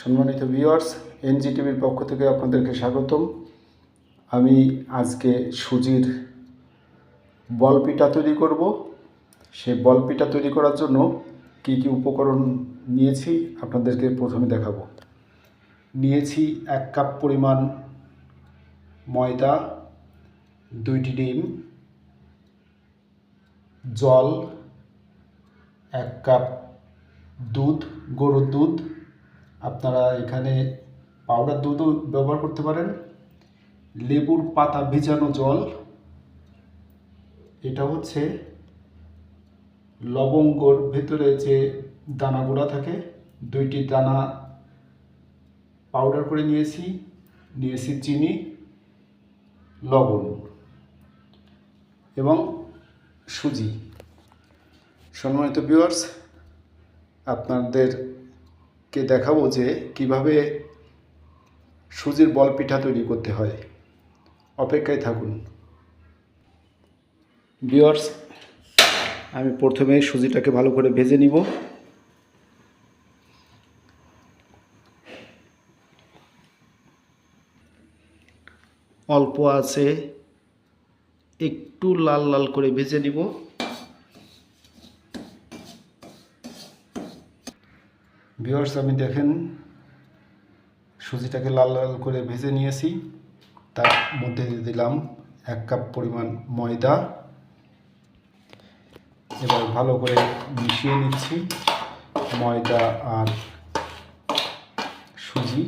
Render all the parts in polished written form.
সম্মানিত ভিউয়ার্স, এনজিটিভির পক্ষ থেকে আপনাদেরকে স্বাগতম। আমি আজকে সুজির বল পিঠা তৈরি করব। সেই বল পিঠা তৈরি করার জন্য কি কি উপকরণ নিয়েছি আপনাদেরকে প্রথমে দেখাবো। নিয়েছি 1 কাপ পরিমাণ ময়দা, 2টি ডিম, জল, 1 কাপ দুধ, গরুর দুধ। আপনারা এখানে পাউডার দুধও ব্যবহার করতে পারেন। লেবুর পাতা ভিজানো জল, এটা হচ্ছে লবঙ্গর ভেতরে যে দানাগুলো থাকে, 2টি দানা পাউডার করে নিয়েছি চিনি, লবণ এবং সুজি। সম্মানিত ভিউয়ার্স, আপনাদেরকে দেখাবো যে কিভাবে সুজির বল পিঠা তৈরি করতে হয়। অপেক্ষায় থাকুন। ভিউয়ার্স, আমি প্রথমে সুজিটাকে ভালো করে ভেজে নিব। অল্প আছে একটু লাল লাল করে ভেজে নিব। ভিউয়ার্স, আমি দেখেন সুজিটাকে লাল লাল করে ভেজে নিয়েছি। তার মধ্যে দিয়ে দিলাম 1 কাপ পরিমাণ ময়দা। এবার ভালো করে মিশিয়ে নিচ্ছি ময়দা আর সুজি।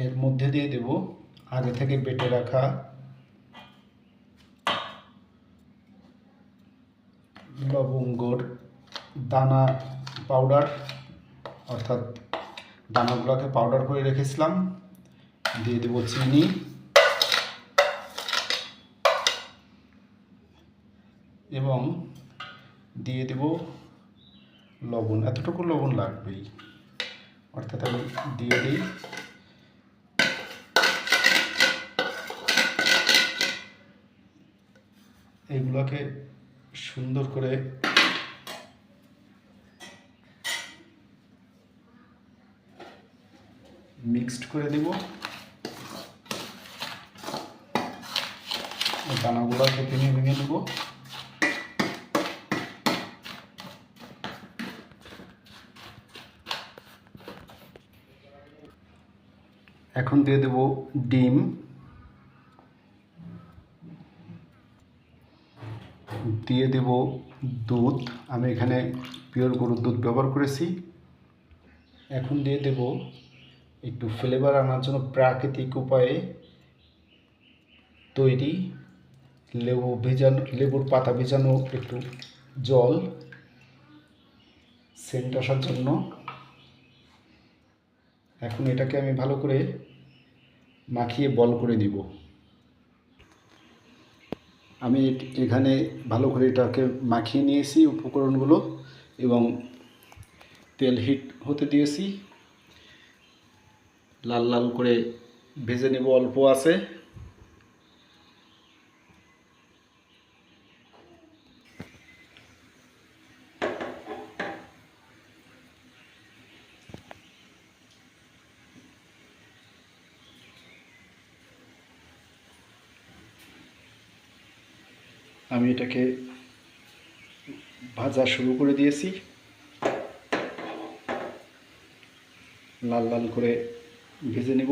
এর মধ্যে দিয়ে দেব আগে থেকে বেটে রাখা লবঙ্গর দানা পাউডার, অর্থাৎ দানাগুলোকে পাউডার করে রেখেছিলাম। দিয়ে দেব চিনি, এবং দিয়ে দেব লবণ। এতটুকু লবণ লাগবেই, অর্থাৎ আমি দিয়ে দিই। এইগুলোকে সুন্দর করে মিক্সড করে দেব। দানাগুলোকে ভেঙে ভেঙে নেব। এখন দিয়ে দেব ডিম, দিয়ে দেব দুধ। আমি এখানে পিওর গরুর দুধ ব্যবহার করেছি। এখন দিয়ে দেব একটু ফ্লেভার আনার জন্য প্রাকৃতিক উপায়ে তৈরি লেবুর পাতা ভেজানো একটু জল, সেন্ট আসার জন্য। এখন এটাকে আমি ভালো করে মাখিয়ে বল করে দিব। আমি এখানে ভালো করে এটাকে মাখিয়ে নিয়েছি উপকরণগুলো, এবং তেল হিট হতে দিয়েছি। লাল লাল করে ভেজে নেব, অল্প আছে। আমি এটাকে ভাজা শুরু করে দিয়েছি। লাল লাল করে ভেজে নেব।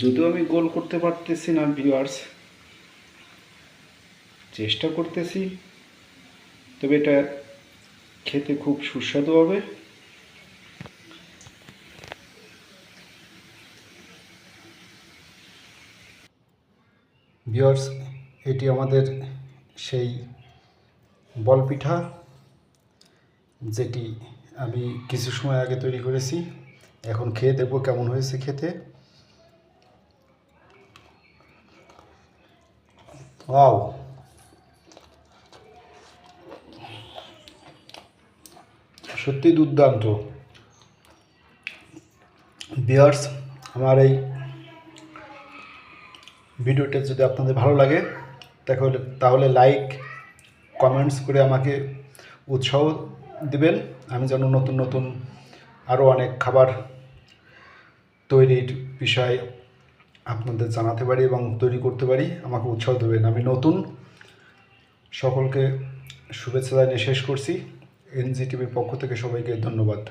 যদিও আমি গোল করতে পারতেছি না ভিউয়ার্স, চেষ্টা করতেছি, তবে এটা খেতে খুব সুস্বাদু হবে। ভিউয়ার্স, এটি আমাদের সেই বল পিঠা, যেটি আমি কিছু সময় আগে তৈরি করেছি। এখন খেয়ে দেখব কেমন হয়েছে খেতে। ওয়াও, সত্যি দুর্দান্ত। ভিউয়ার্স, আমার এই ভিডিওটা যদি আপনাদের ভালো লাগে তাহলে লাইক কমেন্টস করে আমাকে উৎসাহ দিবেন, আমি যেন নতুন নতুন আরও অনেক খাবার তৈরির বিষয় আপনাদের জানাতে পারি এবং তৈরি করতে পারি। আমাকে উৎসাহ দেবেন। আমি নতুন, সকলকে শুভেচ্ছা জানিয়ে শেষ করছি। এনজিটিভির পক্ষ থেকে সবাইকে ধন্যবাদ।